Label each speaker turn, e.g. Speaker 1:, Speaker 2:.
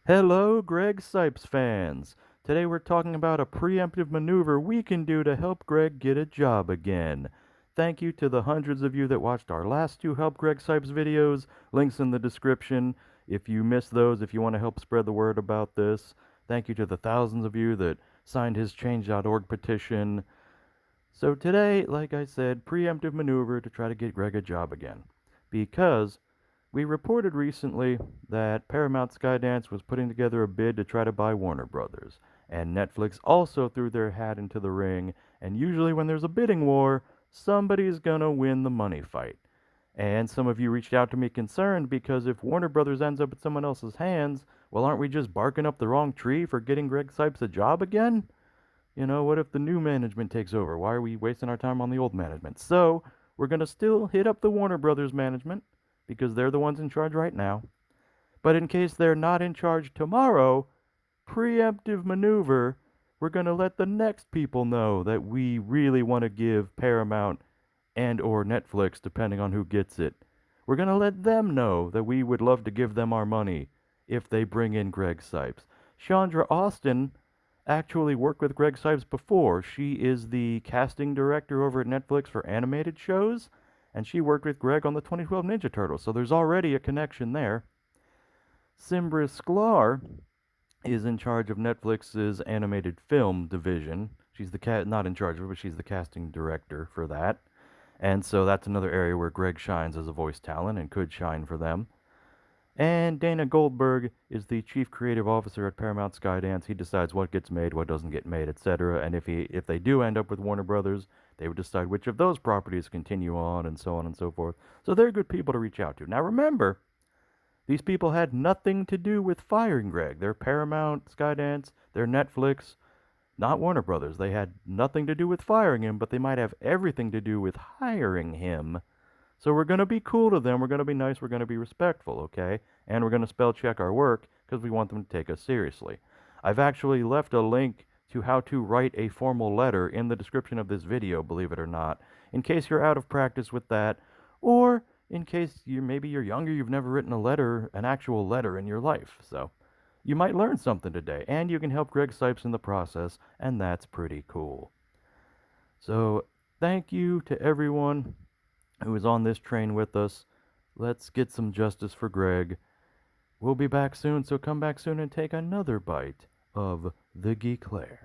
Speaker 1: Hello, Greg Cipes fans. Today we're talking about a preemptive maneuver we can do to help Greg get a job again. Thank you to the hundreds of you that watched our last two Help Greg Cipes videos. Links in the description. If you missed those, if you want to help spread the word about this. Thank you to the thousands of you that signed his change.org petition. So today, like I said, preemptive maneuver to try to get Greg a job again. Because we reported recently that Paramount Skydance was putting together a bid to try to buy Warner Brothers, and Netflix also threw their hat into the ring, and usually when there's a bidding war, somebody's gonna win the money fight. And some of you reached out to me concerned because if Warner Brothers ends up in someone else's hands, well, aren't we just barking up the wrong tree for getting Greg Cipes a job again? What if the new management takes over? Why are we wasting our time on the old management? So, we're going to still hit up the Warner Brothers management because they're the ones in charge right now. But in case they're not in charge tomorrow, preemptive maneuver, we're going to let the next people know that we really want to give Paramount and or Netflix, depending on who gets it. We're going to let them know that we would love to give them our money if they bring in Greg Cipes. Shiondre Austin actually worked with Greg Cipes before. She is the casting director over at Netflix for animated shows, and she worked with Greg on the 2012 Ninja Turtles, so there's already a connection there. Cymbre Sklar is in charge of Netflix's animated film division. She's not in charge of it, but she's the casting director for that. And so that's another area where Greg shines as a voice talent and could shine for them. And Dana Goldberg is the chief creative officer at Paramount Skydance. He decides what gets made, what doesn't get made, etc. And if they do end up with Warner Brothers, they would decide which of those properties continue on and so on and so forth. So they're good people to reach out to. Now remember, these people had nothing to do with firing Greg. They're Paramount, Skydance, they're Netflix, not Warner Brothers. They had nothing to do with firing him, but they might have everything to do with hiring him. So we're going to be cool to them. We're going to be nice. We're going to be respectful, okay? And we're going to spell check our work because we want them to take us seriously. I've actually left a link to how to write a formal letter in the description of this video, believe it or not, in case you're out of practice with that, or in case maybe you're younger, you've never written a letter, an actual letter in your life. So you might learn something today, and you can help Greg Cipes in the process, and that's pretty cool. So thank you to everyone who is on this train with us. Let's get some justice for Greg. We'll be back soon, so come back soon and take another bite of the GeeKlare.